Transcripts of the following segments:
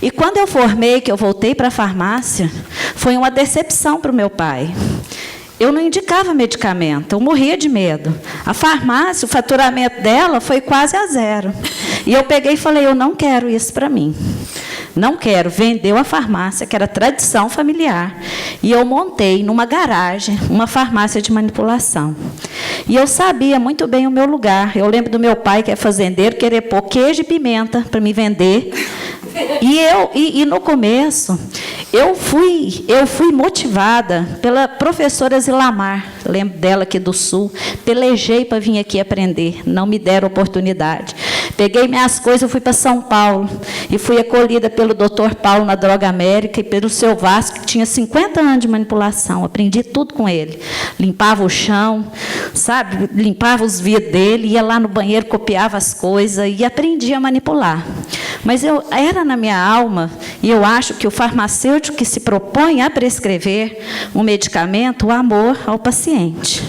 E quando eu formei, que eu voltei para a farmácia, foi uma decepção para o meu pai. Eu não indicava medicamento, eu morria de medo. A farmácia, o faturamento dela foi quase a zero. E eu peguei e falei, eu não quero isso para mim. Não quero. Vendeu a farmácia, que era tradição familiar. E eu montei numa garagem uma farmácia de manipulação. E eu sabia muito bem o meu lugar. Eu lembro do meu pai, que é fazendeiro, querer pôr queijo e pimenta para me vender. E no começo, eu fui motivada pela professora Zilamar, lembro dela aqui do Sul, pelejei para vir aqui aprender, não me deram oportunidade. Peguei minhas coisas, fui para São Paulo, e fui acolhida pelo Dr. Paulo na Droga América e pelo seu Vasco, que tinha 50 anos de manipulação, aprendi tudo com ele. Limpava o chão, sabe? Limpava os vidros dele, ia lá no banheiro, copiava as coisas e aprendi a manipular. Mas era na minha alma, e eu acho que o farmacêutico que se propõe a prescrever um medicamento, o amor ao paciente.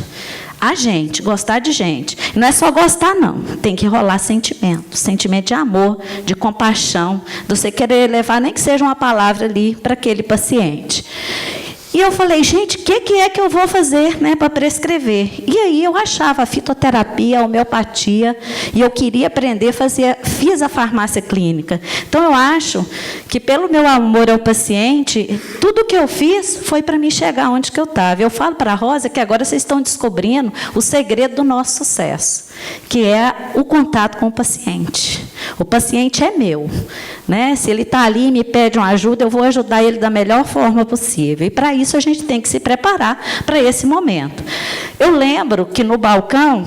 A gente, gostar de gente. Não é só gostar, não. Tem que rolar sentimento. Sentimento de amor, de compaixão, de você querer levar, nem que seja uma palavra ali para aquele paciente. E eu falei, gente, o que é que eu vou fazer, né, para prescrever? E aí eu achava a fitoterapia, a homeopatia, e eu queria aprender, fiz a farmácia clínica. Então, eu acho que, pelo meu amor ao paciente, tudo que eu fiz foi para me chegar onde que eu estava. Eu falo para a Rosa que agora vocês estão descobrindo o segredo do nosso sucesso, que é o contato com o paciente. O paciente é meu, né? Se ele está ali e me pede uma ajuda, eu vou ajudar ele da melhor forma possível. E, para isso, a gente tem que se preparar para esse momento. Eu lembro que, no balcão,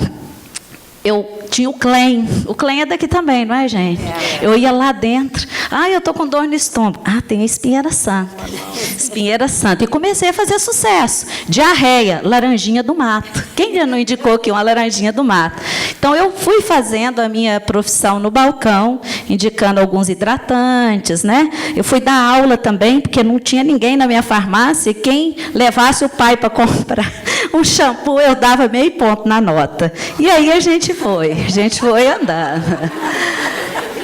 eu tinha o Clem. O Clem é daqui também, não é, gente? Eu ia lá dentro. Eu estou com dor no estômago. Tem a espinheira santa. Espinheira santa. E comecei a fazer sucesso. Diarreia, laranjinha do mato. Quem já não indicou aqui uma laranjinha do mato? Então, eu fui fazendo a minha profissão no balcão, indicando alguns hidratantes, né? Eu fui dar aula também, porque não tinha ninguém na minha farmácia, e quem levasse o pai para comprar um shampoo, eu dava meio ponto na nota. E aí a gente foi andando.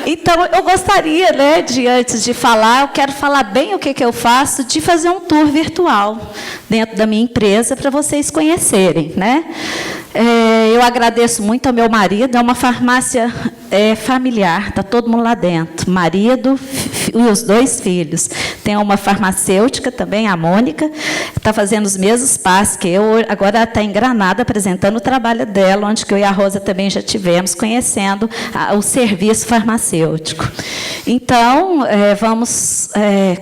Então, eu gostaria, né, antes de falar, eu quero falar bem o que eu faço, de fazer um tour virtual dentro da minha empresa, para vocês conhecerem, né? Eu agradeço muito ao meu marido, é uma farmácia familiar, está todo mundo lá dentro, marido e os 2 filhos. Tem uma farmacêutica também, a Mônica, está fazendo os mesmos passos que eu, agora ela está em Granada, apresentando o trabalho dela, onde que eu e a Rosa também já tivemos, conhecendo o serviço farmacêutico. Então, vamos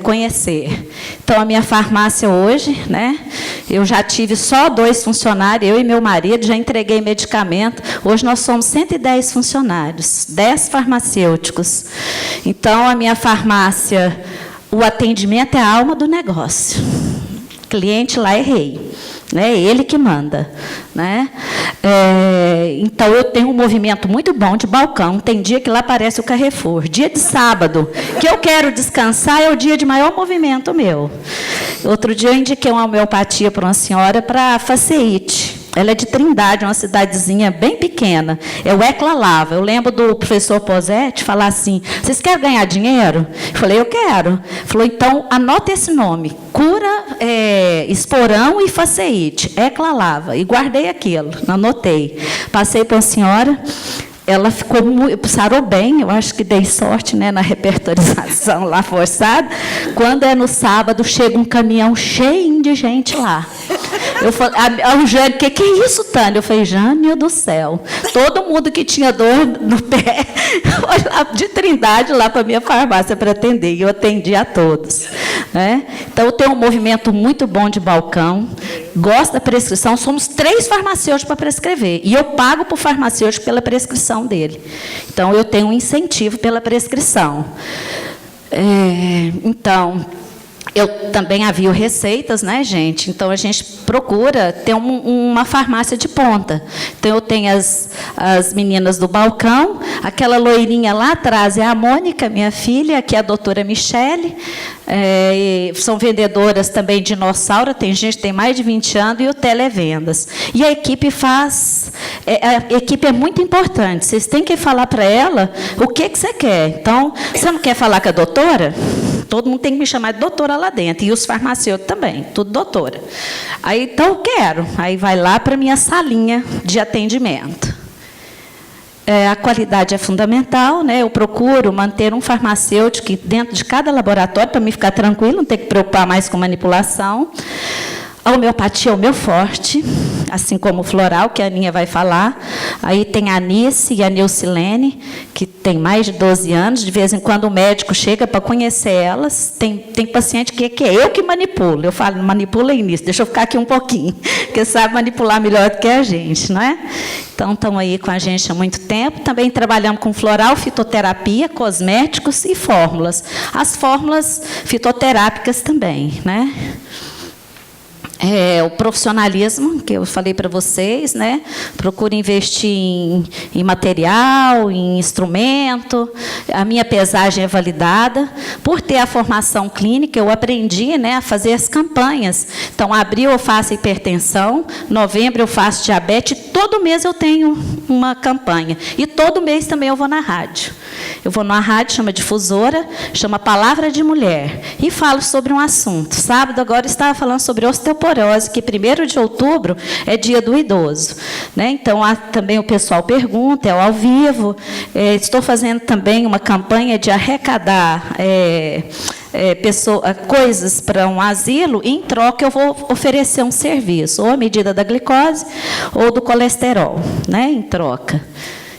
conhecer. Então, a minha farmácia hoje, né, eu já tive só 2 funcionários, eu e meu marido, já entreguei medicamento. Hoje nós somos 110 funcionários, 10 farmacêuticos. Então, a minha farmácia, o atendimento é a alma do negócio. O cliente lá é rei, né? Ele que manda, né? Então, eu tenho um movimento muito bom de balcão. Tem dia que lá aparece o Carrefour. Dia de sábado, que eu quero descansar, é o dia de maior movimento meu. Outro dia eu indiquei uma homeopatia para uma senhora para faceite. Ela é de Trindade, uma cidadezinha bem pequena. É o Eclalava. Eu lembro do professor Posetti falar assim, vocês querem ganhar dinheiro? Eu falei, eu quero. Ele falou, então, anota esse nome. Cura esporão e faceite. Eclalava. E guardei aquilo, anotei. Passei para a senhora. Ela sarou bem, eu acho que dei sorte, né, na repertorização lá forçada. Quando é no sábado, chega um caminhão cheio de gente lá. Eu falei, o Jânio, que é isso, Tânia? Eu falei, Jânio do céu, todo mundo que tinha dor no pé, foi lá de Trindade lá para a minha farmácia para atender, e eu atendi a todos, né? Então, eu tenho um movimento muito bom de balcão, gosto da prescrição, somos 3 farmacêuticos para prescrever, e eu pago para o farmacêutico pela prescrição dele. Então, eu tenho um incentivo pela prescrição. Então, eu também avio receitas, né, gente? Então, a gente procura ter uma farmácia de ponta. Então, eu tenho as meninas do balcão, aquela loirinha lá atrás é a Mônica, minha filha, que é a doutora Michele, são vendedoras também de dinossauro, tem gente que tem mais de 20 anos, e o televendas. E a equipe a equipe é muito importante, vocês têm que falar para ela o que você quer. Então, você não quer falar com a doutora? todo mundo tem que me chamar de doutora lá dentro, e os farmacêuticos também, tudo doutora. Aí, então, eu quero. Aí vai lá para a minha salinha de atendimento. A qualidade é fundamental, né? Eu procuro manter um farmacêutico dentro de cada laboratório, para me ficar tranquilo, não ter que preocupar mais com manipulação. A homeopatia é o meu forte, assim como o floral, que a Aninha vai falar. Aí tem a Anice e a Nilcilene, que tem mais de 12 anos. De vez em quando o médico chega para conhecer elas. Tem paciente que é eu que manipulo. Eu falo, manipula início, deixa eu ficar aqui um pouquinho, porque sabe manipular melhor do que a gente, não é? Então, estão aí com a gente há muito tempo. Também trabalhamos com floral, fitoterapia, cosméticos e fórmulas. As fórmulas fitoterápicas também, né? O profissionalismo, que eu falei para vocês, né? Procuro investir em material, em instrumento. A minha pesagem é validada. Por ter a formação clínica, eu aprendi, né, a fazer as campanhas. Então, abril eu faço hipertensão, novembro eu faço diabetes, e todo mês eu tenho uma campanha. E todo mês também eu vou na rádio. Eu vou numa rádio, chama Difusora, chama Palavra de Mulher, e falo sobre um assunto. Sábado agora eu estava falando sobre osteoporose, que 1º de outubro é dia do idoso, né? Então, também o pessoal pergunta, é ao vivo. Estou fazendo também uma campanha de arrecadar coisas para um asilo, e em troca eu vou oferecer um serviço, ou a medida da glicose, ou do colesterol, né? Em troca.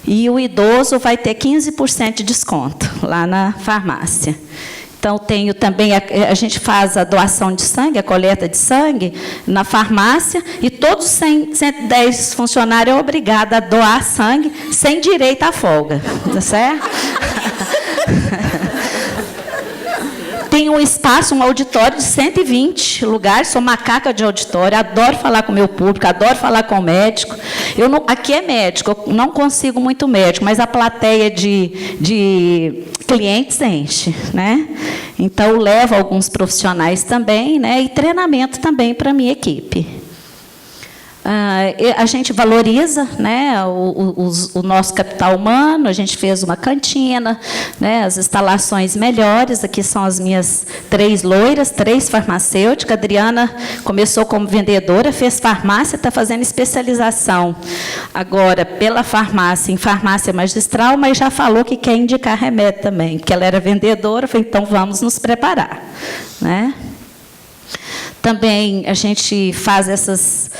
E o idoso vai ter 15% de desconto lá na farmácia. Então, tenho também, a gente faz a doação de sangue, a coleta de sangue, na farmácia, e todos os 110 funcionários são obrigados a doar sangue, sem direito à folga. Tá certo? Tem um espaço, um auditório de 120 lugares, sou macaca de auditório, adoro falar com o meu público, adoro falar com o médico. Aqui é médico, eu não consigo muito médico, mas a plateia de clientes enche, né? Então, eu levo alguns profissionais também, né? E treinamento também para a minha equipe. A gente valoriza, né, o nosso capital humano. A gente fez uma cantina, né, as instalações melhores. Aqui são as minhas 3 loiras, 3 farmacêuticas. A Adriana começou como vendedora, fez farmácia, está fazendo especialização agora pela farmácia, em farmácia magistral, mas já falou que quer indicar remédio também, que ela era vendedora. Falei, então vamos nos preparar, né? Também a gente faz essas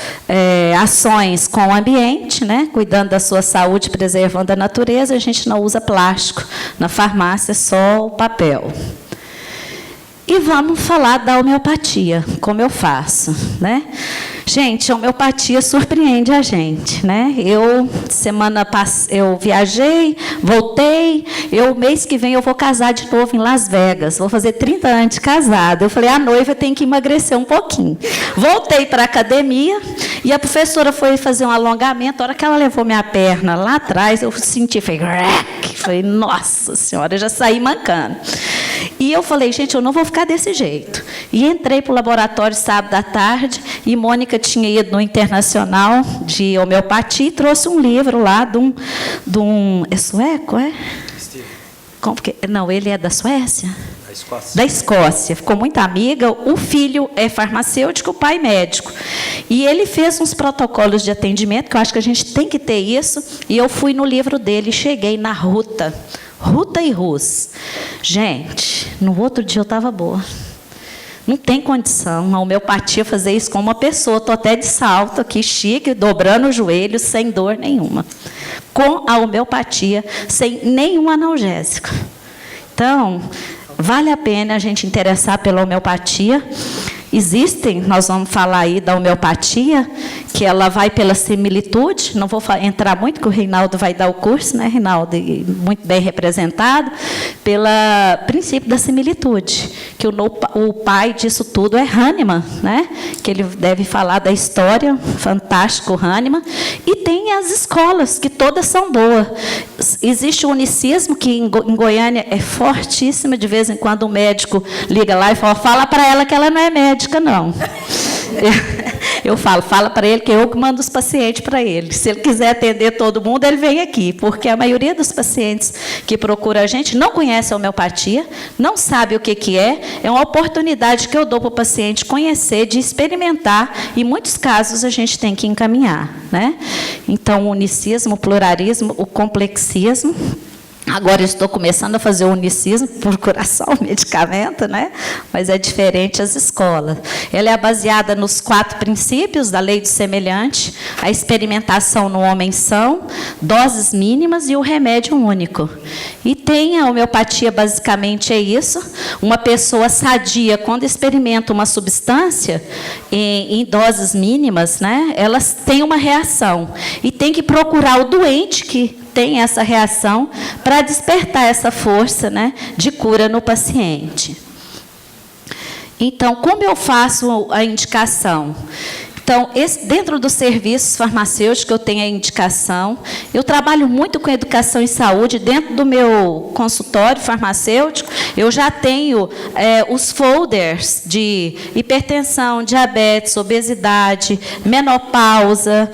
ações com o ambiente, né? Cuidando da sua saúde, preservando a natureza. A gente não usa plástico na farmácia, só o papel. E vamos falar da homeopatia, como eu faço, né? Gente, a homeopatia surpreende a gente, né? Semana passada, eu viajei, voltei, mês que vem eu vou casar de novo em Las Vegas, vou fazer 30 anos de casada. Eu falei, a noiva tem que emagrecer um pouquinho. Voltei para a academia, e a professora foi fazer um alongamento. A hora que ela levou minha perna lá atrás, eu senti, falei, nossa senhora, eu já saí mancando. E eu falei, gente, eu não vou ficar desse jeito. E entrei para o laboratório sábado à tarde, e Mônica tinha ido no Internacional de Homeopatia e trouxe um livro lá de um é sueco, é? Não, ele é da Suécia? Da Escócia. Da Escócia. Ficou muito amiga. O filho é farmacêutico, o pai médico. E ele fez uns protocolos de atendimento, que eu acho que a gente tem que ter isso, e eu fui no livro dele e cheguei na Ruta e Rus. Gente, no outro dia eu estava boa. Não tem condição a homeopatia fazer isso com uma pessoa. Estou até de salto aqui, chique, dobrando o joelho, sem dor nenhuma. Com a homeopatia, sem nenhum analgésico. Então, vale a pena a gente interessar pela homeopatia. Nós vamos falar aí da homeopatia, que ela vai pela similitude. Não vou entrar muito, que o Reinaldo vai dar o curso, né, Reinaldo? Muito bem representado, pelo princípio da similitude, que o pai disso tudo é Hahnemann, né? Que ele deve falar da história, fantástico Hahnemann. E tem as escolas, que todas são boas. Existe o unicismo, que em Goiânia é fortíssimo. De vez em quando o médico liga lá e fala para ela que ela não é médica, não. Eu fala para ele que eu que mando os pacientes para ele. Se ele quiser atender todo mundo, ele vem aqui, porque a maioria dos pacientes que procura a gente não conhece a homeopatia, não sabe o que é. É uma oportunidade que eu dou para o paciente conhecer, de experimentar, e em muitos casos a gente tem que encaminhar, né? Então, o unicismo, o pluralismo, o complexismo. Agora estou começando a fazer o unicismo, procurar só o medicamento, né? Mas é diferente as escolas. Ela é baseada nos 4 princípios da lei do semelhante, a experimentação no homem são, doses mínimas e o remédio único. E tem a homeopatia, basicamente é isso. Uma pessoa sadia, quando experimenta uma substância em doses mínimas, né? Elas têm uma reação. E tem que procurar o doente que tem essa reação para despertar essa força, né, de cura no paciente. Então, como eu faço a indicação? Então, dentro dos serviços farmacêuticos, eu tenho a indicação. Eu trabalho muito com educação em saúde. Dentro do meu consultório farmacêutico, eu já tenho os folders de hipertensão, diabetes, obesidade, menopausa,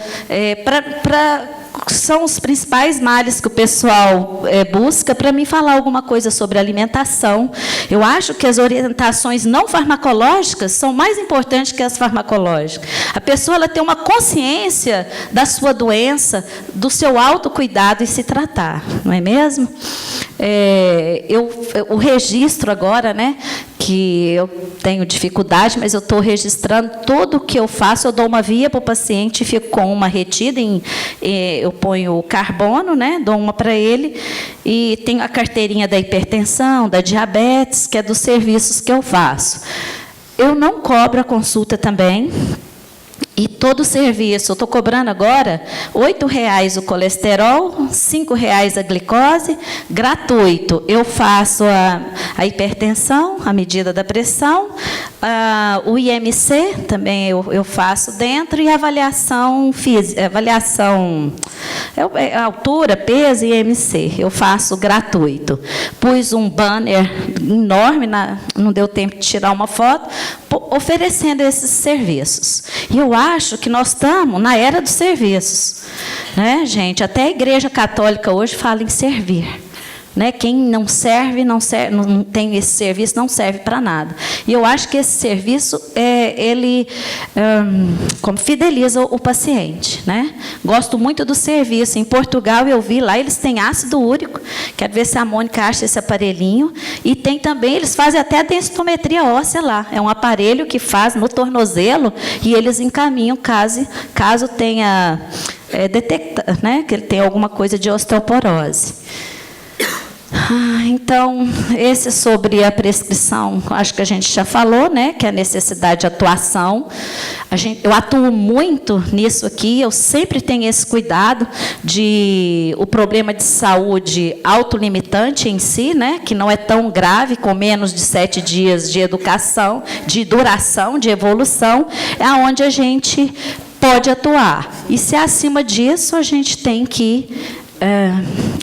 são os principais males que o pessoal busca para me falar alguma coisa sobre alimentação. Eu acho que as orientações não farmacológicas são mais importantes que as farmacológicas. A pessoa ela tem uma consciência da sua doença, do seu autocuidado e se tratar, não é mesmo? O registro agora, né, que eu tenho dificuldade, mas eu estou registrando tudo o que eu faço. Eu dou uma via para o paciente, fico com uma retida, eu ponho o carbono, né, dou uma para ele, e tenho a carteirinha da hipertensão, da diabetes, que é dos serviços que eu faço. Eu não cobro a consulta também. E todo o serviço, eu estou cobrando agora R$ 8,00 o colesterol, R$ 5,00 a glicose, gratuito. Eu faço a hipertensão, a medida da pressão, o IMC também eu faço dentro, e a avaliação física, altura, peso e IMC, eu faço gratuito. Pus um banner enorme, não deu tempo de tirar uma foto, oferecendo esses serviços. E eu acho que nós estamos na era dos serviços, né, gente? Até a Igreja Católica hoje fala em servir, né? Quem não serve, não tem esse serviço, não serve para nada. E eu acho que esse serviço ele como fideliza o paciente, né? Gosto muito do serviço. Em Portugal eu vi lá, eles têm ácido úrico. Quero ver se a Mônica acha esse aparelhinho. E tem também, eles fazem até a densitometria óssea lá. É um aparelho que faz no tornozelo e eles encaminham caso tenha detecta, né, que ele tem alguma coisa de osteoporose. Então, esse sobre a prescrição, acho que a gente já falou, né, que é a necessidade de atuação. Eu atuo muito nisso aqui, eu sempre tenho esse cuidado de o problema de saúde autolimitante em si, né, que não é tão grave, com menos de 7 dias de educação, de duração, de evolução, é onde a gente pode atuar. E se acima disso, a gente tem que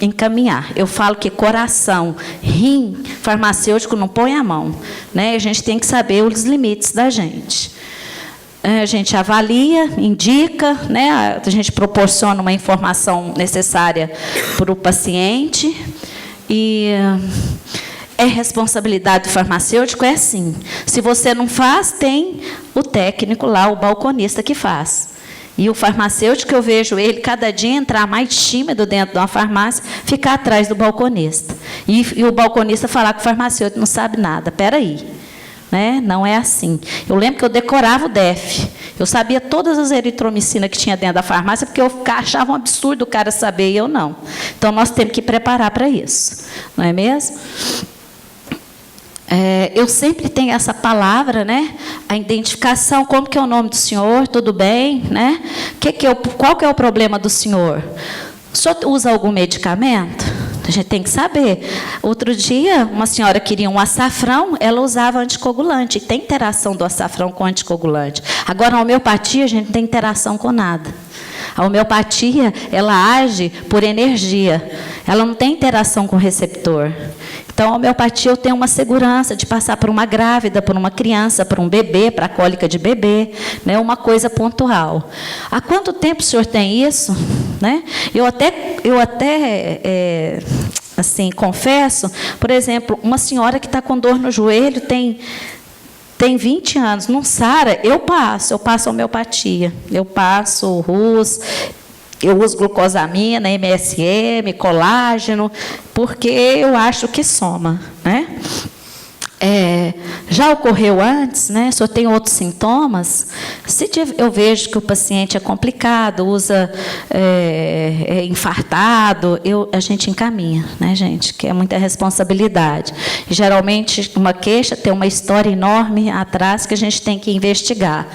encaminhar. Eu falo que coração, rim, farmacêutico não põe a mão, né? A gente tem que saber os limites da gente. A gente avalia, indica, né? A gente proporciona uma informação necessária para o paciente. E responsabilidade do farmacêutico, é assim. Se você não faz, tem o técnico lá, o balconista que faz. E o farmacêutico, eu vejo ele cada dia entrar mais tímido dentro de uma farmácia, ficar atrás do balconista. E o balconista falar que o farmacêutico não sabe nada. Espera aí, né? Não é assim. Eu lembro que eu decorava o DEF. Eu sabia todas as eritromicinas que tinha dentro da farmácia, porque eu achava um absurdo o cara saber e eu não. Então, nós temos que preparar para isso. Não é mesmo? Eu sempre tenho essa palavra, né? A identificação, como que é o nome do senhor, tudo bem, né? Qual que é o problema do senhor? O senhor usa algum medicamento? A gente tem que saber. Outro dia, uma senhora queria um açafrão, ela usava anticoagulante. E tem interação do açafrão com anticoagulante. Agora, a homeopatia, a gente não tem interação com nada. A homeopatia, ela age por energia. Ela não tem interação com o receptor. Então, a homeopatia, eu tenho uma segurança de passar por uma grávida, por uma criança, por um bebê, para a cólica de bebê, né? Uma coisa pontual. Há quanto tempo o senhor tem isso? Né? Eu até assim, confesso, por exemplo, uma senhora que está com dor no joelho tem 20 anos, não sara, eu passo homeopatia, eu passo RUS, eu uso glucosamina, MSM, colágeno, porque eu acho que soma, né? Já ocorreu antes, né? Se eu tenho outros sintomas, se eu vejo que o paciente é complicado, usa infartado, a gente encaminha, né, gente? Que é muita responsabilidade. E, geralmente, uma queixa tem uma história enorme atrás que a gente tem que investigar.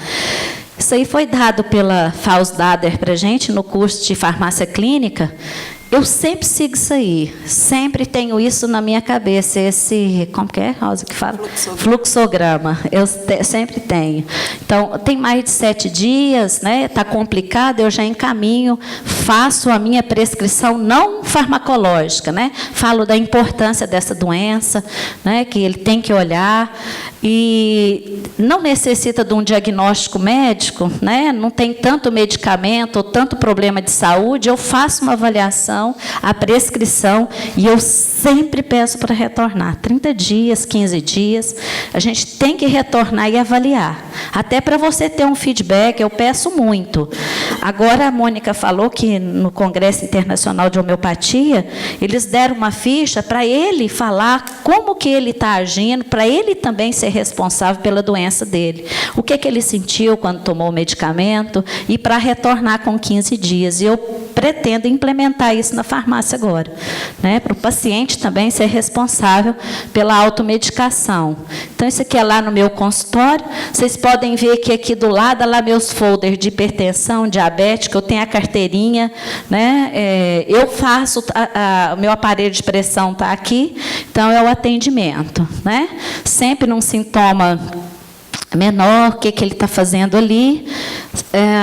Isso aí foi dado pela Faust Dader para a gente no curso de farmácia clínica. Eu sempre sigo isso aí, sempre tenho isso na minha cabeça, como que é, Rosa, que fala? Fluxograma, eu sempre tenho. Então, tem mais de 7 dias, né? Está complicado, eu já encaminho, faço a minha prescrição não farmacológica, né? Falo da importância dessa doença, né? Que ele tem que olhar, e não necessita de um diagnóstico médico, né? Não tem tanto medicamento ou tanto problema de saúde, eu faço uma avaliação, a prescrição, e eu sempre peço para retornar. 30 dias, 15 dias, a gente tem que retornar e avaliar. Até para você ter um feedback, eu peço muito. Agora, a Mônica falou que no Congresso Internacional de Homeopatia, eles deram uma ficha para ele falar como que ele está agindo, para ele também ser responsável pela doença dele. O que ele sentiu quando tomou o medicamento, e para retornar com 15 dias. E eu pretendo implementar isso na farmácia agora, né? Para o paciente também ser responsável pela automedicação. Então, isso aqui é lá no meu consultório. Vocês podem ver que aqui do lado, lá meus folders de hipertensão, diabética, eu tenho a carteirinha, né? Eu faço, o meu aparelho de pressão está aqui, então é o atendimento, né? Sempre num sintoma menor, o que ele está fazendo ali,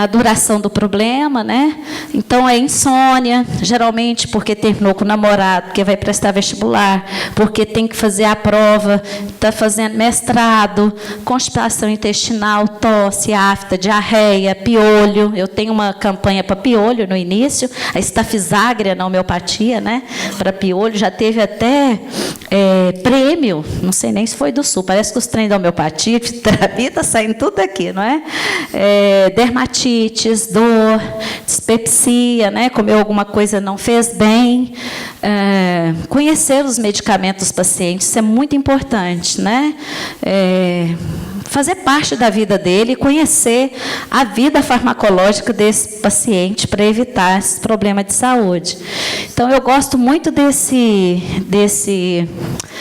a duração do problema, né? Então, é insônia, geralmente porque terminou com o namorado, porque vai prestar vestibular, porque tem que fazer a prova, está fazendo mestrado, constipação intestinal, tosse, afta, diarreia, piolho. Eu tenho uma campanha para piolho no início, a estafiságria na homeopatia, né? Para piolho, já teve até prêmio, não sei nem se foi do Sul, parece que os trem da homeopatia, terapia, está saindo tudo aqui, não é? Dermatites, dor, dispepsia, né? Comeu alguma coisa não fez bem. Conhecer os medicamentos dos pacientes, isso é muito importante, né? Fazer parte da vida dele, conhecer a vida farmacológica desse paciente para evitar esse problema de saúde. Então, eu gosto muito desse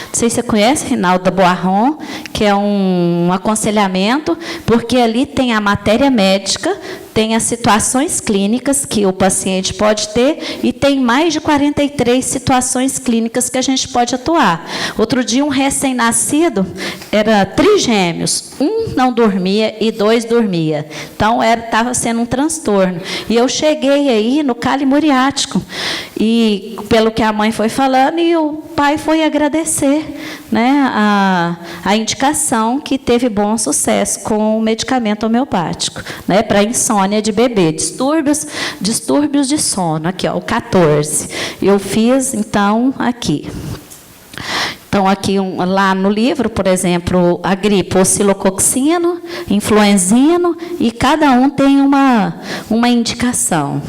não sei se você conhece, Rinaldo Boarron, que é um aconselhamento, porque ali tem a matéria médica, tem as situações clínicas que o paciente pode ter, e tem mais de 43 situações clínicas que a gente pode atuar. Outro dia, um recém-nascido, era trigêmeos, um não dormia e 2 dormia. Então, estava sendo um transtorno. E eu cheguei aí no calo muriático, e pelo que a mãe foi falando, e o pai foi agradecer, né, a indicação, que teve bom sucesso com o medicamento homeopático, né, para insônia de bebê, distúrbios de sono, aqui, ó, o 14. Eu fiz, então, aqui. Então, aqui lá no livro, por exemplo, a gripe, oscilococcino, influenzino, e cada um tem uma indicação.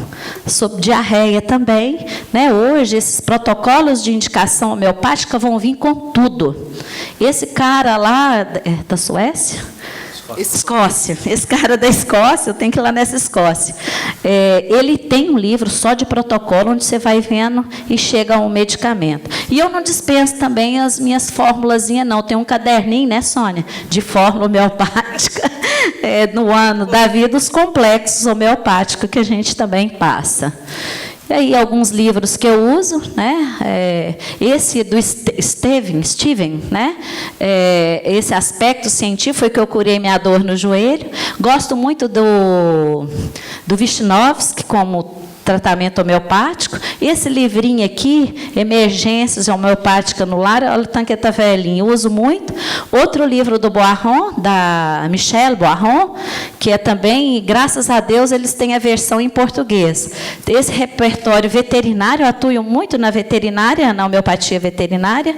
Sobre diarreia também, né? Hoje, esses protocolos de indicação homeopática vão vir com tudo. Esse cara lá, da Suécia? Escócia. Esse cara da Escócia, eu tenho que ir lá nessa Escócia. Ele tem um livro só de protocolo, onde você vai vendo e chega a um medicamento. E eu não dispenso também as minhas formulazinhas, não. Tem um caderninho, né, Sônia, de fórmula homeopática, no ano da vida, os complexos homeopáticos que a gente também passa. E aí, alguns livros que eu uso, né? Esse do Steven, né? Esse aspecto científico foi que eu curei minha dor no joelho. Gosto muito do Vyshnovsky, como tratamento homeopático. Esse livrinho aqui, Emergências Homeopáticas no Lar, olha o tanque está velhinho, eu uso muito. Outro livro do Boiron, da Michelle Boiron, que é também, graças a Deus, eles têm a versão em português. Esse repertório veterinário, eu atuo muito na veterinária, na homeopatia veterinária.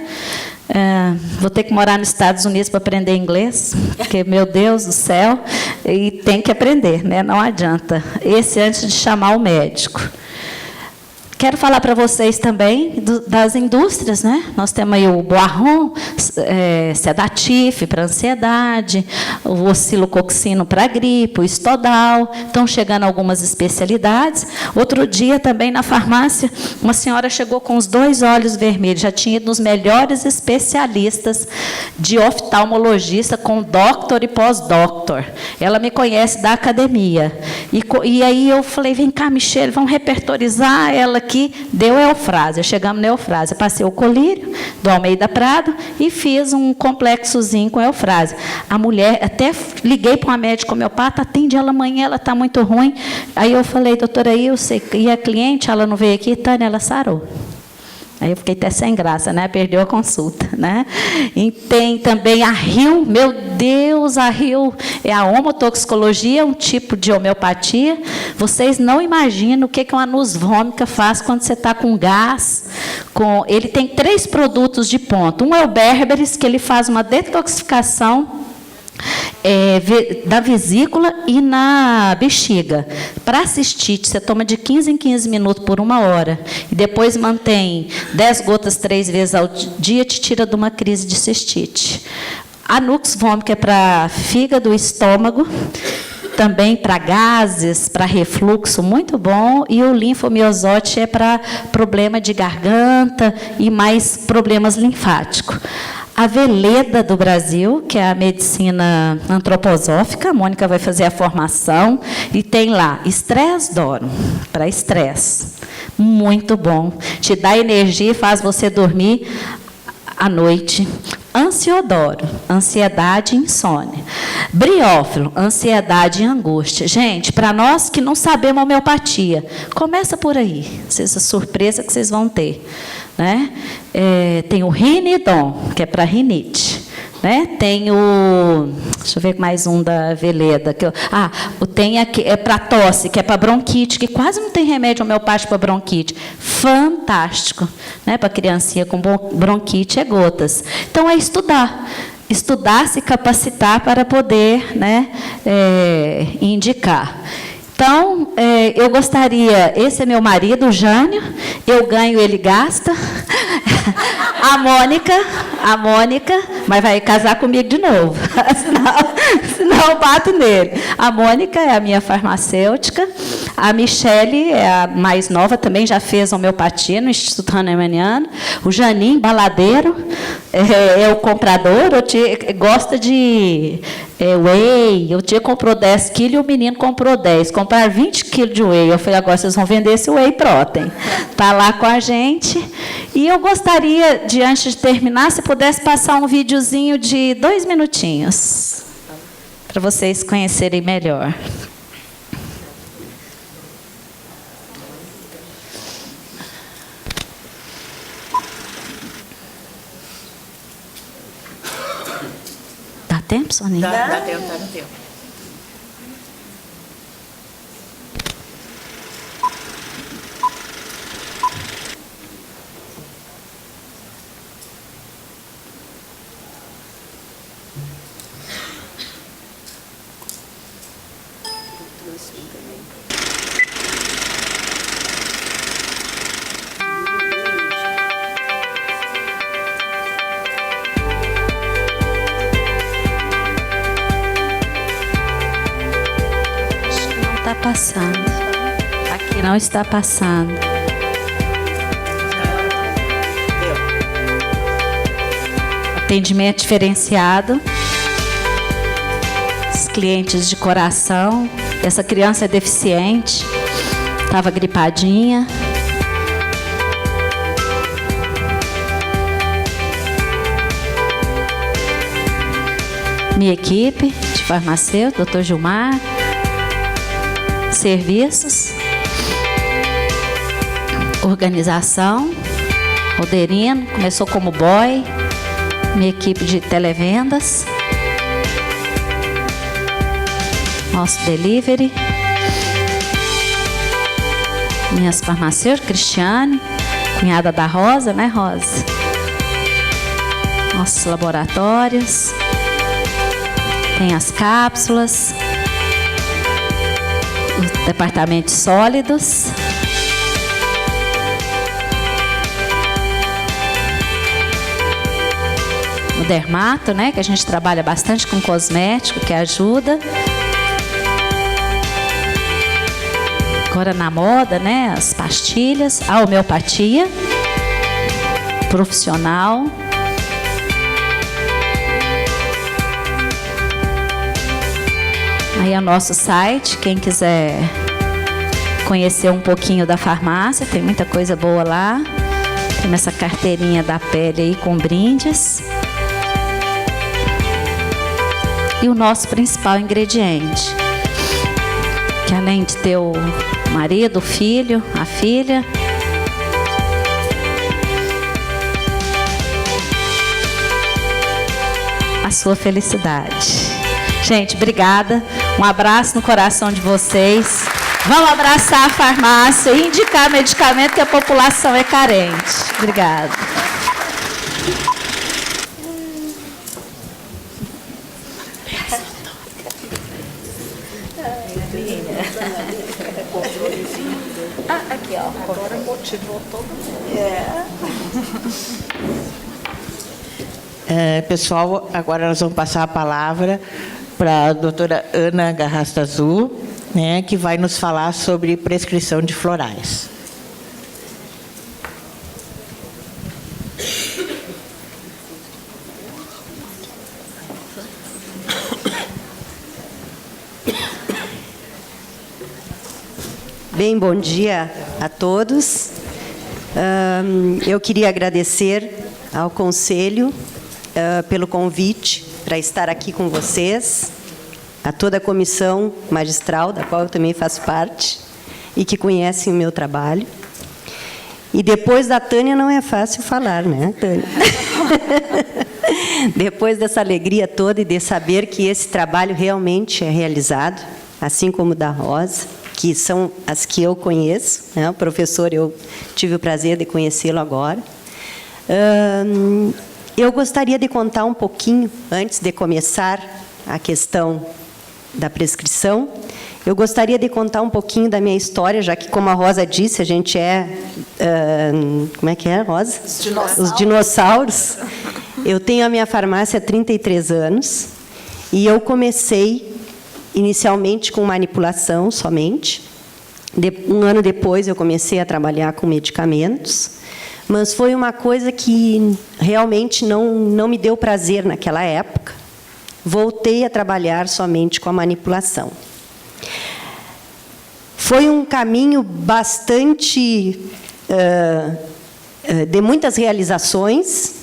Vou ter que morar nos Estados Unidos para aprender inglês, porque, meu Deus do céu, e tem que aprender, né? Não adianta. Esse antes de chamar o médico. Quero falar para vocês também das indústrias, né? Nós temos aí o Boiron, Sedatif para ansiedade, o oscilococcino para gripe, o Estodal. Estão chegando algumas especialidades. Outro dia, também na farmácia, uma senhora chegou com os 2 olhos vermelhos, já tinha ido nos melhores especialistas de oftalmologista, com doctor e pós-doctor. Ela me conhece da academia. E aí eu falei, vem cá, Michele, vamos repertorizar ela aqui. Deu Eufrásia, chegamos na Eufrásia, passei o colírio do Almeida Prado e fiz um complexozinho com Eufrásia. A mulher, até liguei para uma médica homeopata, atende ela amanhã, ela está muito ruim. Aí eu falei, doutora Ilse, e a cliente, ela não veio aqui, Tânia, ela sarou. Aí eu fiquei até sem graça, né? Perdeu a consulta, né? E tem também a RIO, meu Deus, a RIO é a homotoxicologia, um tipo de homeopatia. Vocês não imaginam o que uma anus vômica faz quando você está com gás. Ele tem 3 produtos de ponta. Um é o Berberis, que ele faz uma detoxificação da vesícula e na bexiga. Para cistite, você toma de 15 em 15 minutos por 1 hora. E depois mantém 10 gotas 3 vezes ao dia, te tira de uma crise de cistite. A Nux Vômica é para fígado e estômago. Também para gases, para refluxo, muito bom. E o linfomiosote é para problema de garganta e mais problemas linfáticos. A Veleda do Brasil, que é a medicina antroposófica, a Mônica vai fazer a formação, e tem lá Estressdoro, para estresse. Muito bom. Te dá energia e faz você dormir à noite. Ansiodoro, ansiedade e insônia. Briófilo, ansiedade e angústia. Gente, para nós que não sabemos homeopatia, começa por aí. Essa surpresa que vocês vão ter. Né? Tem o Rinidon, que é para rinite. Né? Tem o... Deixa eu ver mais um da Veleda. Tem aqui, para tosse, que é para bronquite, que quase não tem remédio homeopático para bronquite. Fantástico. Né? Para criancinha com bronquite é gotas. Então, é estudar. Estudar, se capacitar para poder, né, indicar. Então, eu gostaria... Esse é meu marido, o Jânio. Eu ganho, ele gasta. A Mônica, mas vai casar comigo de novo. Senão eu bato nele. A Mônica é a minha farmacêutica. A Michele é a mais nova, também já fez homeopatia no Instituto Hahnemanniano. O Janinho, baladeiro, é o comprador. Gosta de whey. O dia comprou 10 quilos e o menino comprou 10. Compraram 20 quilos de whey. Eu falei, agora vocês vão vender esse whey protein. Está lá com a gente. E eu gostaria, de, antes de terminar, se pudesse passar um videozinho de 2 minutinhos, para vocês conhecerem melhor. Dá tempo, Soninha? Dá tempo, dá tempo. Passando. Aqui não está passando. Atendimento diferenciado. Os clientes de coração. Essa criança é deficiente. Estava gripadinha. Minha equipe de farmacêutico, Dr. Gilmar. Serviços. organização, Alderino, começou como boy, minha equipe de televendas, nosso delivery, minhas farmacêuticas, Cristiane, cunhada da Rosa, né, Rosa? Nossos laboratórios, tem as cápsulas, o departamento de sólidos, o dermato, né, que a gente trabalha bastante com cosmético, que ajuda. Agora na moda, né, as pastilhas, a homeopatia, profissional. Aí é o nosso site, quem quiser conhecer um pouquinho da farmácia, tem muita coisa boa lá. Tem essa carteirinha da pele aí com brindes. E o nosso principal ingrediente, que além de ter o marido, o filho, a filha, a sua felicidade. Gente, obrigada. Um abraço no coração de vocês. Vamos abraçar a farmácia e indicar medicamento que a população é carente. Obrigada. Aqui, ó. Agora motivou todo mundo. Pessoal, agora nós vamos passar a palavra para a doutora Ana Garrastazu, né, que vai nos falar sobre prescrição de florais. Bem, bom dia a todos. Eu queria agradecer ao Conselho pelo convite para estar aqui com vocês, a toda a comissão magistral, da qual eu também faço parte, e que conhecem o meu trabalho. E depois da Tânia não é fácil falar, né, Tânia? Depois dessa alegria toda e de saber que esse trabalho realmente é realizado, assim como o da Rosa, que são as que eu conheço, né? O professor, eu tive o prazer de conhecê-lo agora. Eu gostaria de contar um pouquinho, antes de começar a questão da prescrição, eu gostaria de contar um pouquinho da minha história, já que, como a Rosa disse, a gente é... como é que é, Rosa? Os dinossauros. Eu tenho a minha farmácia há 33 anos e eu comecei inicialmente com manipulação somente. Um ano depois, eu comecei a trabalhar com medicamentos, mas foi uma coisa que realmente não me deu prazer naquela época. Voltei a trabalhar somente com a manipulação. Foi um caminho bastante de muitas realizações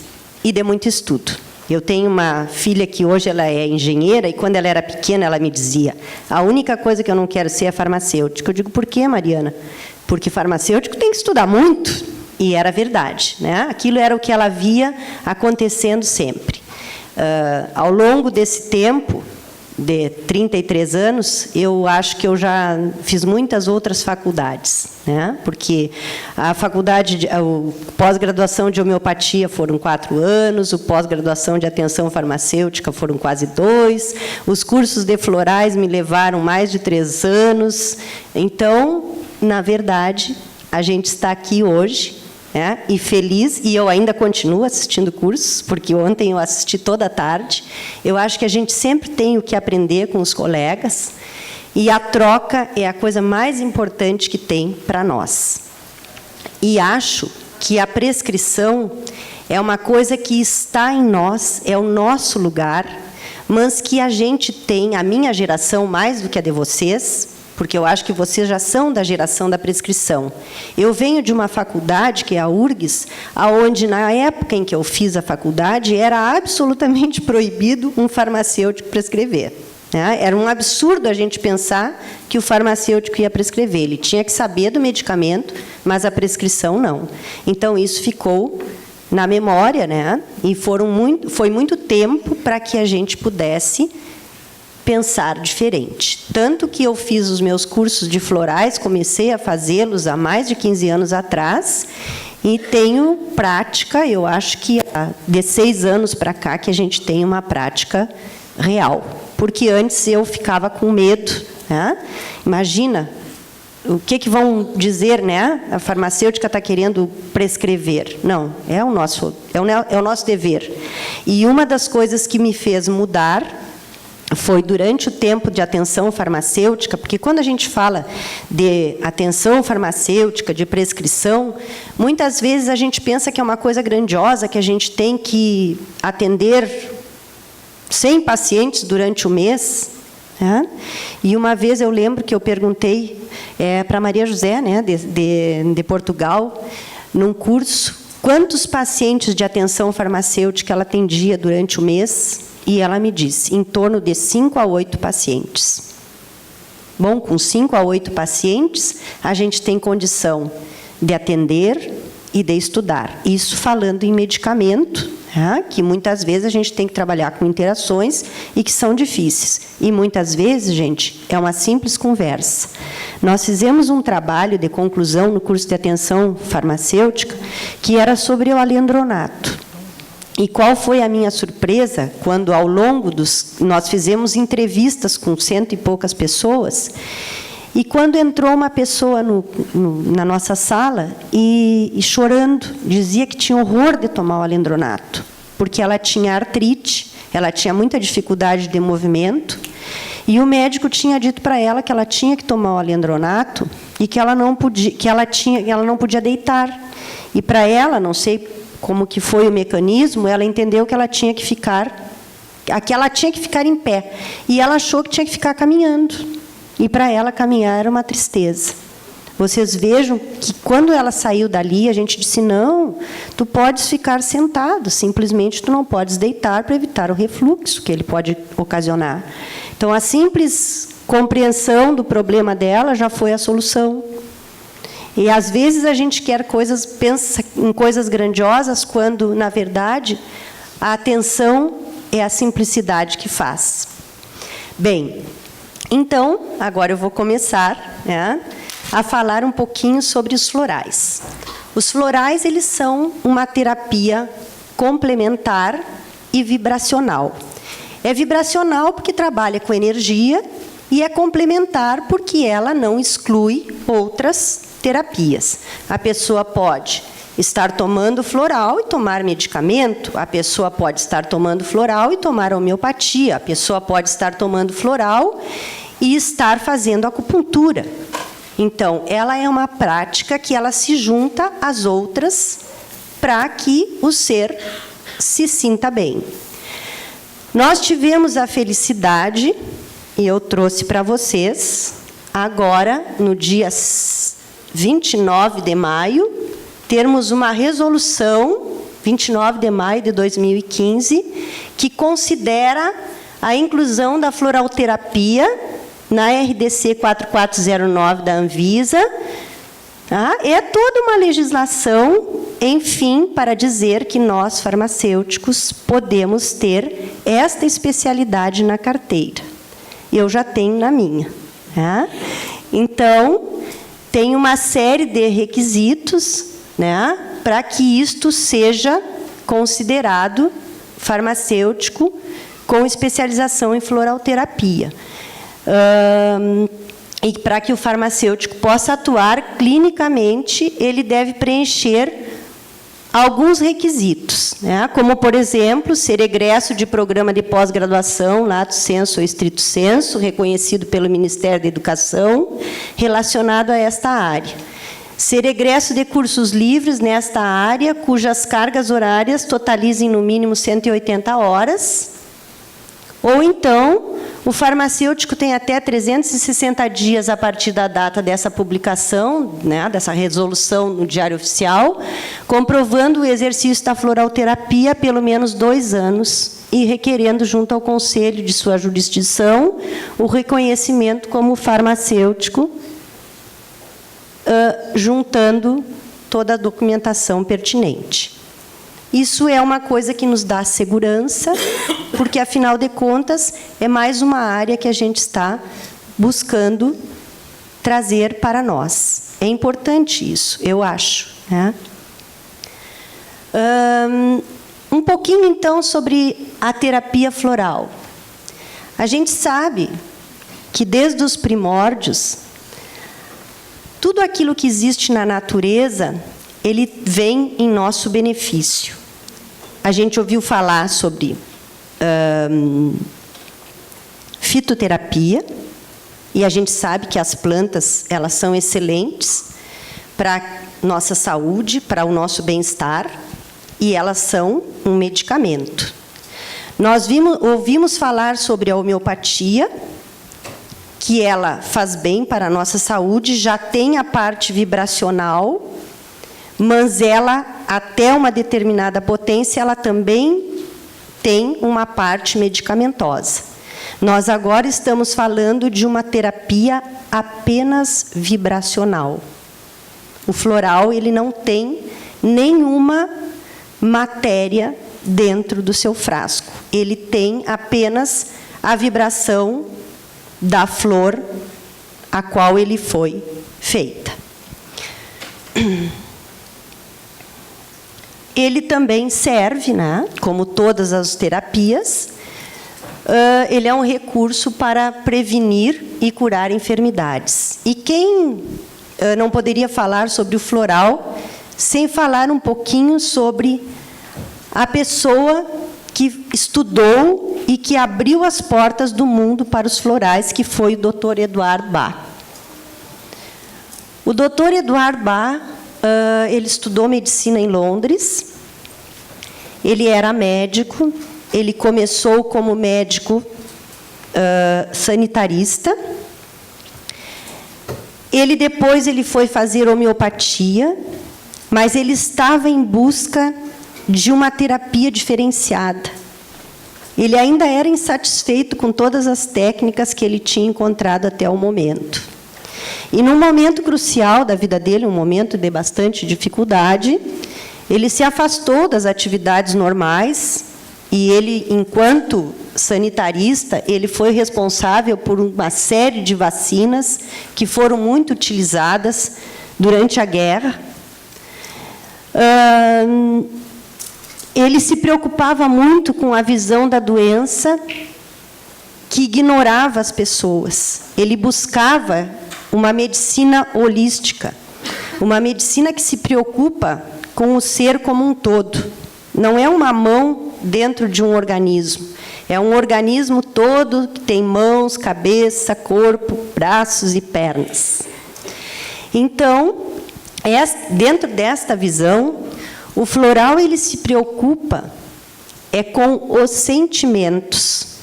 e de muito estudo. Eu tenho uma filha que hoje ela é engenheira, e quando ela era pequena, ela me dizia: a única coisa que eu não quero ser é farmacêutico. Eu digo: por quê, Mariana? Porque farmacêutico tem que estudar muito. E era verdade, né? Aquilo era o que ela via acontecendo sempre. Ao longo desse tempo, de 33 anos, eu acho que eu já fiz muitas outras faculdades, né? Porque a faculdade, a pós-graduação de homeopatia foram 4 anos, o pós-graduação de atenção farmacêutica foram quase 2, os cursos de florais me levaram mais de 3 anos. Então, na verdade, a gente está aqui hoje, né, e feliz, e eu ainda continuo assistindo cursos, porque ontem eu assisti toda a tarde. Eu acho que a gente sempre tem o que aprender com os colegas, e a troca é a coisa mais importante que tem para nós. E acho que a prescrição é uma coisa que está em nós, é o nosso lugar, mas que a gente tem, a minha geração, mais do que a de vocês, porque eu acho que vocês já são da geração da prescrição. Eu venho de uma faculdade, que é a URGS, onde, na época em que eu fiz a faculdade, era absolutamente proibido um farmacêutico prescrever. né? Era um absurdo a gente pensar que o farmacêutico ia prescrever. Ele tinha que saber do medicamento, mas a prescrição não. Então, isso ficou na memória, né? E foi muito tempo para que a gente pudesse pensar diferente. Tanto que eu fiz os meus cursos de florais, comecei a fazê-los há mais de 15 anos atrás, e tenho prática, eu acho que há de 6 anos para cá que a gente tem uma prática real. Porque antes eu ficava com medo, né? Imagina, o que vão dizer, né? A farmacêutica está querendo prescrever. Não, é o nosso dever. E uma das coisas que me fez mudar foi durante o tempo de atenção farmacêutica, porque quando a gente fala de atenção farmacêutica, de prescrição, muitas vezes a gente pensa que é uma coisa grandiosa, que a gente tem que atender 100 pacientes durante o mês. Né? E uma vez eu lembro que eu perguntei para Maria José, né, de Portugal, num curso, quantos pacientes de atenção farmacêutica ela atendia durante o mês, e ela me disse, em torno de 5 a 8 pacientes. Bom, com 5 a 8 pacientes, a gente tem condição de atender e de estudar. Isso falando em medicamento, que muitas vezes a gente tem que trabalhar com interações e que são difíceis. E muitas vezes, gente, é uma simples conversa. Nós fizemos um trabalho de conclusão no curso de atenção farmacêutica que era sobre o alendronato. E qual foi a minha surpresa quando, ao longo nós fizemos entrevistas com 100 e poucas pessoas, e quando entrou uma pessoa na nossa sala e chorando, dizia que tinha horror de tomar o alendronato, porque ela tinha artrite, ela tinha muita dificuldade de movimento, e o médico tinha dito para ela que ela tinha que tomar o alendronato e que ela não podia deitar. E para ela, não sei como que foi o mecanismo, ela entendeu que ela tinha que ficar em pé. E ela achou que tinha que ficar caminhando. E para ela caminhar era uma tristeza. Vocês vejam que quando ela saiu dali, a gente disse, não, tu podes ficar sentado, simplesmente tu não podes deitar para evitar o refluxo que ele pode ocasionar. Então, a simples compreensão do problema dela já foi a solução. E, às vezes, a gente pensa em coisas grandiosas, quando, na verdade, a atenção é a simplicidade que faz. Bem, então, agora eu vou começar, né, a falar um pouquinho sobre os florais. Os florais, eles são uma terapia complementar e vibracional. É vibracional porque trabalha com energia e é complementar porque ela não exclui outras terapias. A pessoa pode estar tomando floral e tomar medicamento, a pessoa pode estar tomando floral e tomar homeopatia, a pessoa pode estar tomando floral e estar fazendo acupuntura. Então, ela é uma prática que ela se junta às outras para que o ser se sinta bem. Nós tivemos a felicidade, e eu trouxe para vocês, agora, no dia 29 de maio, termos uma resolução, 29 de maio de 2015, que considera a inclusão da floralterapia na RDC 4409 da Anvisa. É toda uma legislação, enfim, para dizer que nós, farmacêuticos, podemos ter esta especialidade na carteira. Eu já tenho na minha. Então, tem uma série de requisitos, né, para que isto seja considerado farmacêutico com especialização em floralterapia. E para que o farmacêutico possa atuar clinicamente, ele deve preencher alguns requisitos, né? Como, por exemplo, ser egresso de programa de pós-graduação, lato sensu ou estrito sensu, reconhecido pelo Ministério da Educação, relacionado a esta área. Ser egresso de cursos livres nesta área, cujas cargas horárias totalizem no mínimo 180 horas. Ou então, o farmacêutico tem até 360 dias a partir da data dessa publicação, né, dessa resolução no Diário Oficial, comprovando o exercício da floralterapia há pelo menos 2 anos e requerendo junto ao conselho de sua jurisdição o reconhecimento como farmacêutico, juntando toda a documentação pertinente. Isso é uma coisa que nos dá segurança, porque, afinal de contas, é mais uma área que a gente está buscando trazer para nós. É importante isso, eu acho, né? Um pouquinho, então, sobre a terapia floral. A gente sabe que, desde os primórdios, tudo aquilo que existe na natureza, ele vem em nosso benefício. A gente ouviu falar sobre fitoterapia, e a gente sabe que as plantas, elas são excelentes para a nossa saúde, para o nosso bem-estar, e elas são um medicamento. Nós ouvimos falar sobre a homeopatia, que ela faz bem para a nossa saúde, já tem a parte vibracional, mas ela, até uma determinada potência, ela também tem uma parte medicamentosa. Nós agora estamos falando de uma terapia apenas vibracional. O floral, ele não tem nenhuma matéria dentro do seu frasco. Ele tem apenas a vibração da flor a qual ele foi feita. Ele também serve, né, como todas as terapias, ele é um recurso para prevenir e curar enfermidades. E quem não poderia falar sobre o floral sem falar um pouquinho sobre a pessoa que estudou e que abriu as portas do mundo para os florais, que foi o Dr. Eduard Bach. O Dr. Eduard Bach, ele estudou medicina em Londres, ele era médico, ele começou como médico sanitarista, depois ele foi fazer homeopatia, mas ele estava em busca de uma terapia diferenciada. Ele ainda era insatisfeito com todas as técnicas que ele tinha encontrado até o momento. E num momento crucial da vida dele, um momento de bastante dificuldade, ele se afastou das atividades normais e ele, enquanto sanitarista, ele foi responsável por uma série de vacinas que foram muito utilizadas durante a guerra. Ele se preocupava muito com a visão da doença que ignorava as pessoas. Ele buscava uma medicina holística, uma medicina que se preocupa com o ser como um todo. Não é uma mão dentro de um organismo. É um organismo todo que tem mãos, cabeça, corpo, braços e pernas. Então, dentro desta visão, o floral, ele se preocupa com os sentimentos.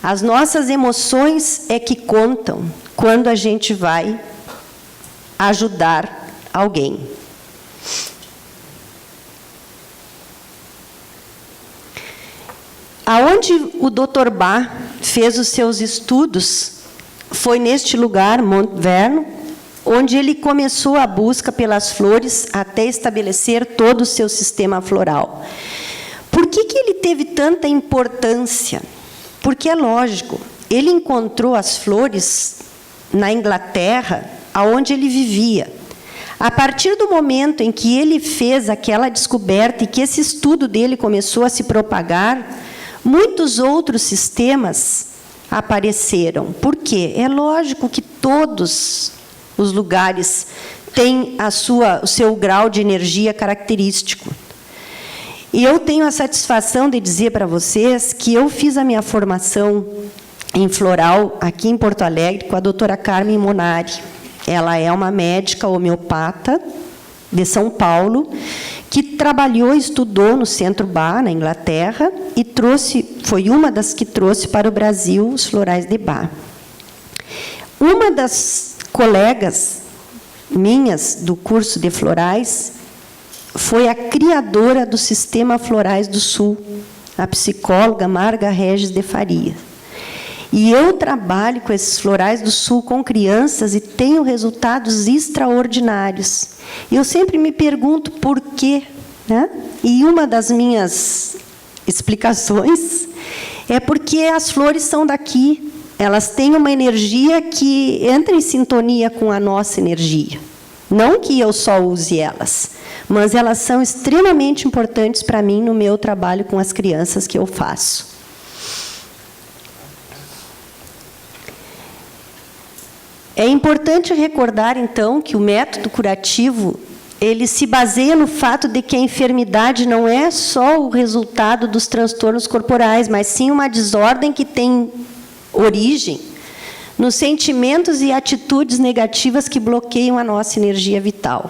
As nossas emoções é que contam quando a gente vai ajudar alguém. Aonde o Dr. Bach fez os seus estudos foi neste lugar, Monte Verno, onde ele começou a busca pelas flores até estabelecer todo o seu sistema floral. Por que ele teve tanta importância? Porque, é lógico, ele encontrou as flores na Inglaterra, aonde ele vivia. A partir do momento em que ele fez aquela descoberta e que esse estudo dele começou a se propagar, muitos outros sistemas apareceram. Por quê? É lógico que todos os lugares têm o seu grau de energia característico. E eu tenho a satisfação de dizer para vocês que eu fiz a minha formação em floral aqui em Porto Alegre com a doutora Carmen Monari. Ela é uma médica homeopata de São Paulo, que trabalhou e estudou no Centro Bach, na Inglaterra, e foi uma das que trouxe para o Brasil os florais de Bach. Uma das colegas minhas do curso de florais foi a criadora do Sistema Florais do Sul, a psicóloga Marga Regis de Faria. E eu trabalho com esses florais do sul com crianças e tenho resultados extraordinários. Eu sempre me pergunto por quê, né? E uma das minhas explicações é porque as flores são daqui. Elas têm uma energia que entra em sintonia com a nossa energia. Não que eu só use elas, mas elas são extremamente importantes para mim no meu trabalho com as crianças que eu faço. É importante recordar, então, que o método curativo, ele se baseia no fato de que a enfermidade não é só o resultado dos transtornos corporais, mas sim uma desordem que tem origem nos sentimentos e atitudes negativas que bloqueiam a nossa energia vital.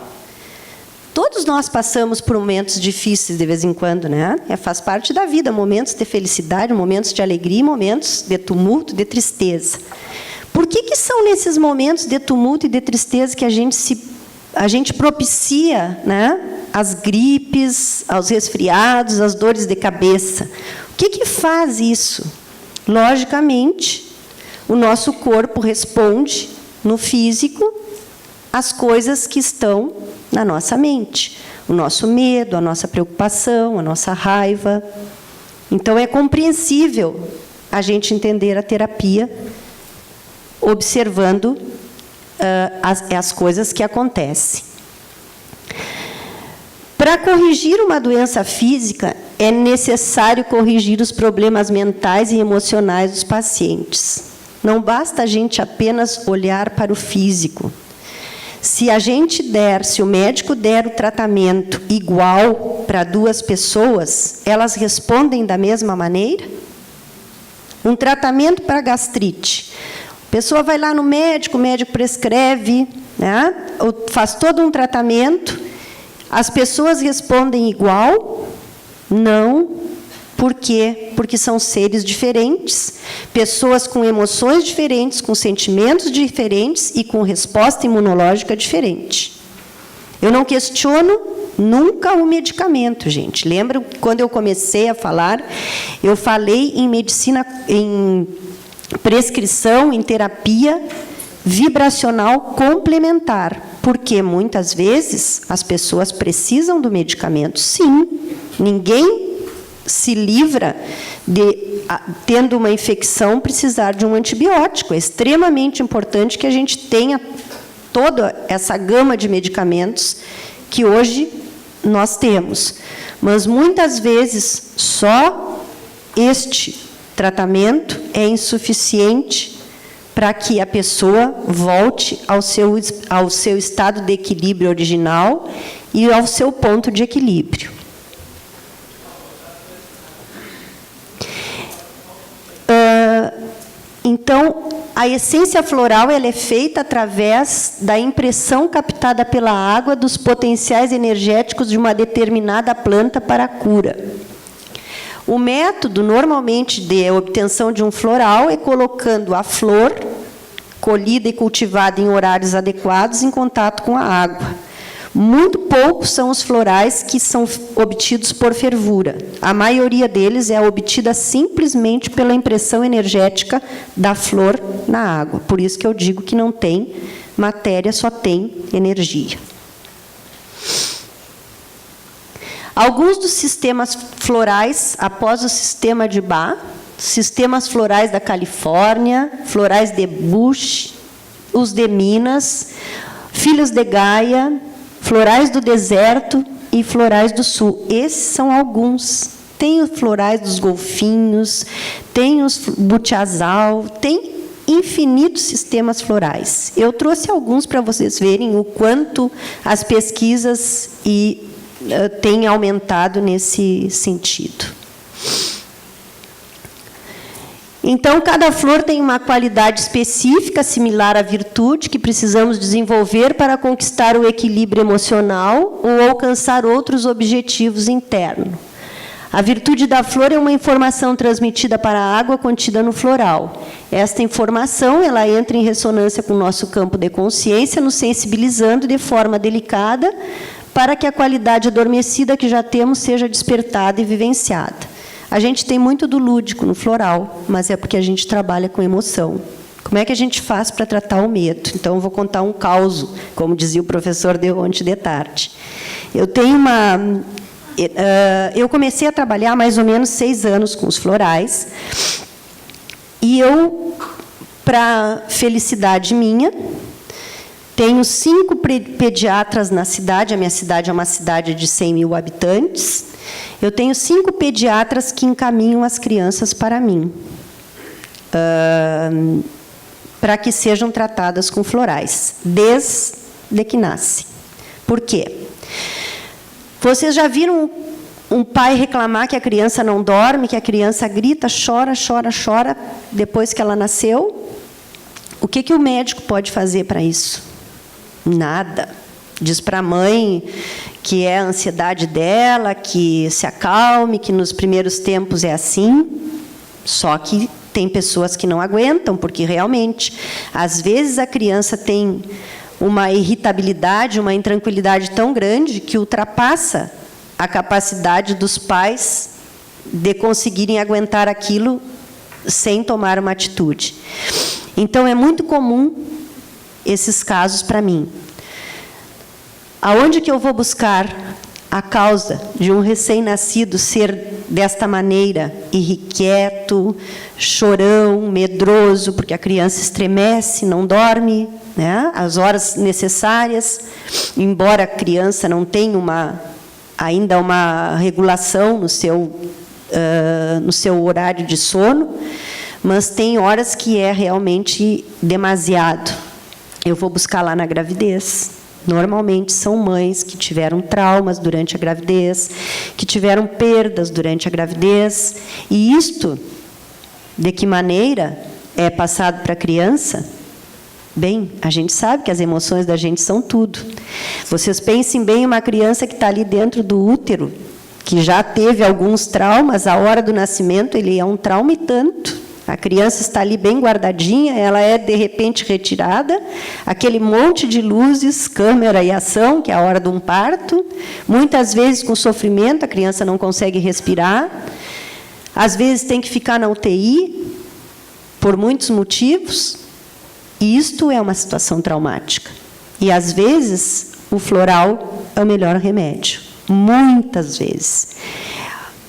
Todos nós passamos por momentos difíceis de vez em quando, né? Faz parte da vida, momentos de felicidade, momentos de alegria, momentos de tumulto, de tristeza. Por que são nesses momentos de tumulto e de tristeza que a gente propicia, né, as gripes, aos resfriados, as dores de cabeça? O que faz isso? Logicamente, o nosso corpo responde, no físico, às coisas que estão na nossa mente. O nosso medo, a nossa preocupação, a nossa raiva. Então, é compreensível a gente entender a terapia observando as coisas que acontecem. Para corrigir uma doença física, é necessário corrigir os problemas mentais e emocionais dos pacientes. Não basta a gente apenas olhar para o físico. Se o médico der o tratamento igual para duas pessoas, elas respondem da mesma maneira? Um tratamento para gastrite. A pessoa vai lá no médico, o médico prescreve, né, faz todo um tratamento. As pessoas respondem igual? Não. Por quê? Porque são seres diferentes, pessoas com emoções diferentes, com sentimentos diferentes e com resposta imunológica diferente. Eu não questiono nunca o medicamento, gente. Lembra que quando eu comecei a falar, eu falei em medicina, em prescrição, em terapia vibracional complementar, porque muitas vezes as pessoas precisam do medicamento. Sim, ninguém se livra de, tendo uma infecção, precisar de um antibiótico. É extremamente importante que a gente tenha toda essa gama de medicamentos que hoje nós temos. Mas, muitas vezes, só este tratamento é insuficiente para que a pessoa volte ao seu estado de equilíbrio original e ao seu ponto de equilíbrio. Então, a essência floral ela é feita através da impressão captada pela água dos potenciais energéticos de uma determinada planta para a cura. O método, normalmente, de obtenção de um floral é colocando a flor, colhida e cultivada em horários adequados, em contato com a água. Muito poucos são os florais que são obtidos por fervura. A maioria deles é obtida simplesmente pela impressão energética da flor na água. Por isso que eu digo que não tem matéria, só tem energia. Alguns dos sistemas florais, após o sistema de Bach, sistemas florais da Califórnia, florais de Bush, os de Minas, filhos de Gaia, florais do deserto e florais do sul. Esses são alguns. Tem os florais dos golfinhos, tem os butiazal, tem infinitos sistemas florais. Eu trouxe alguns para vocês verem o quanto as pesquisas têm aumentado nesse sentido. Então, cada flor tem uma qualidade específica, similar à virtude, que precisamos desenvolver para conquistar o equilíbrio emocional ou alcançar outros objetivos internos. A virtude da flor é uma informação transmitida para a água contida no floral. Esta informação ela entra em ressonância com o nosso campo de consciência, nos sensibilizando de forma delicada para que a qualidade adormecida que já temos seja despertada e vivenciada. A gente tem muito do lúdico no floral, mas é porque a gente trabalha com emoção. Como é que a gente faz para tratar o medo? Então, eu vou contar um caos, como dizia o professor Deonte de Tarde. Eu comecei a trabalhar há mais ou menos 6 anos com os florais, e eu, para felicidade minha, tenho 5 pediatras na cidade. A minha cidade é uma cidade de 100 mil habitantes. Eu tenho 5 pediatras que encaminham as crianças para mim, para que sejam tratadas com florais, desde que nascem. Por quê? Vocês já viram um pai reclamar que a criança não dorme, que a criança grita, chora, chora, chora, depois que ela nasceu? O que o médico pode fazer para isso? Nada. Diz para a mãe que é a ansiedade dela, que se acalme, que nos primeiros tempos é assim. Só que tem pessoas que não aguentam, porque realmente, às vezes a criança tem uma irritabilidade, uma intranquilidade tão grande que ultrapassa a capacidade dos pais de conseguirem aguentar aquilo sem tomar uma atitude. Então, é muito comum esses casos para mim. Aonde que eu vou buscar a causa de um recém-nascido ser desta maneira, irrequieto, chorão, medroso, porque a criança estremece, não dorme, né, as horas necessárias, embora a criança não tenha ainda uma regulação no seu horário de sono, mas tem horas que é realmente demasiado. Eu vou buscar lá na gravidez. Normalmente são mães que tiveram traumas durante a gravidez, que tiveram perdas durante a gravidez. E isto, de que maneira é passado para a criança? Bem, a gente sabe que as emoções da gente são tudo. Vocês pensem bem, uma criança que está ali dentro do útero, que já teve alguns traumas, a hora do nascimento ele é um trauma e tanto. A criança está ali bem guardadinha, ela é de repente retirada, aquele monte de luzes, câmera e ação, que é a hora de um parto, muitas vezes com sofrimento, a criança não consegue respirar, às vezes tem que ficar na UTI, por muitos motivos, e isto é uma situação traumática. E, às vezes, o floral é o melhor remédio, muitas vezes.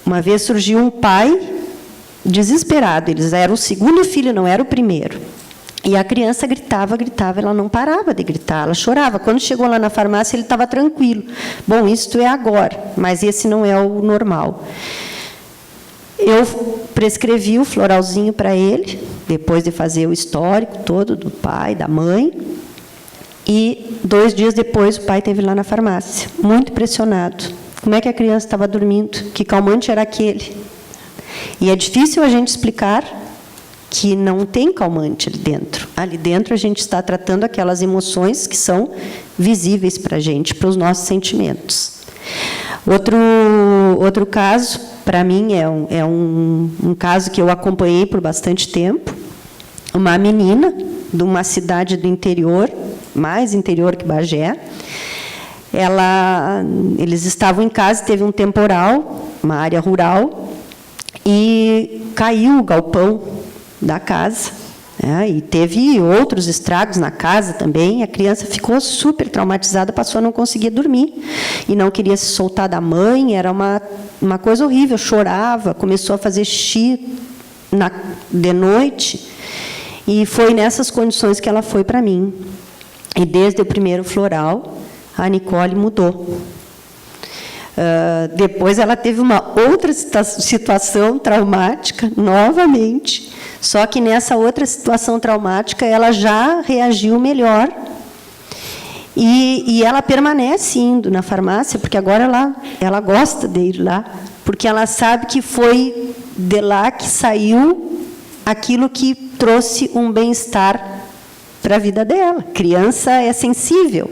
Uma vez surgiu um pai desesperado, eles eram o segundo filho, não era o primeiro. E a criança gritava, gritava, ela não parava de gritar, ela chorava. Quando chegou lá na farmácia, ele estava tranquilo. Bom, isto é agora, mas esse não é o normal. Eu prescrevi o floralzinho para ele, depois de fazer o histórico todo do pai, da mãe. E 2 dias depois, o pai esteve lá na farmácia, muito pressionado. Como é que a criança estava dormindo? Que calmante era aquele? E é difícil a gente explicar que não tem calmante ali dentro. Ali dentro a gente está tratando aquelas emoções que são visíveis para a gente, para os nossos sentimentos. Outro caso, para mim, é um caso que eu acompanhei por bastante tempo. Uma menina de uma cidade do interior, mais interior que Bagé. Eles estavam em casa, teve um temporal, uma área rural, e caiu o galpão da casa, né, e teve outros estragos na casa também. A criança ficou super traumatizada, passou a não conseguir dormir, e não queria se soltar da mãe, era uma coisa horrível, chorava, começou a fazer xixi de noite, e foi nessas condições que ela foi para mim. E desde o primeiro floral, a Nicole mudou. Depois ela teve uma outra situação traumática, novamente, só que nessa outra situação traumática ela já reagiu melhor, e ela permanece indo na farmácia, porque agora ela gosta de ir lá, porque ela sabe que foi de lá que saiu aquilo que trouxe um bem-estar para a vida dela. Criança é sensível.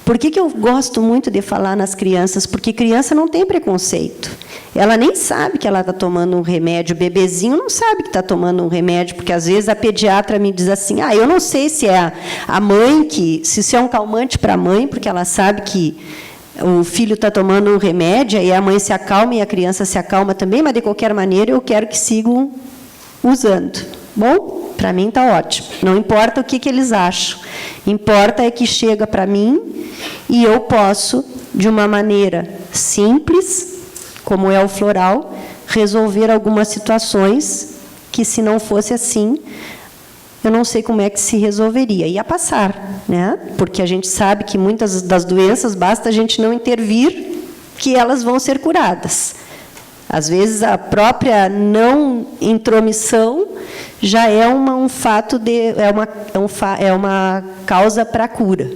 Por que eu gosto muito de falar nas crianças? Porque criança não tem preconceito. Ela nem sabe que ela está tomando um remédio. O bebezinho não sabe que está tomando um remédio, porque, às vezes, a pediatra me diz assim, eu não sei se é a mãe, se isso é um calmante para a mãe, porque ela sabe que o filho está tomando um remédio e a mãe se acalma e a criança se acalma também, mas de qualquer maneira eu quero que sigam usando. Bom, para mim está ótimo. Não importa o que eles acham. Importa é que chega para mim e eu posso, de uma maneira simples, como é o floral, resolver algumas situações que, se não fosse assim, eu não sei como é que se resolveria. Ia passar, né? Porque a gente sabe que muitas das doenças, basta a gente não intervir, que elas vão ser curadas. Às vezes, a própria não intromissão já é um fato é uma causa para a cura.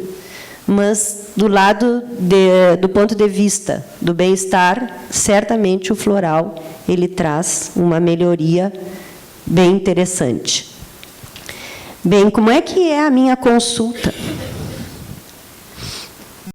Mas, do ponto de vista do bem-estar, certamente o floral ele traz uma melhoria bem interessante. Bem, como é que é a minha consulta?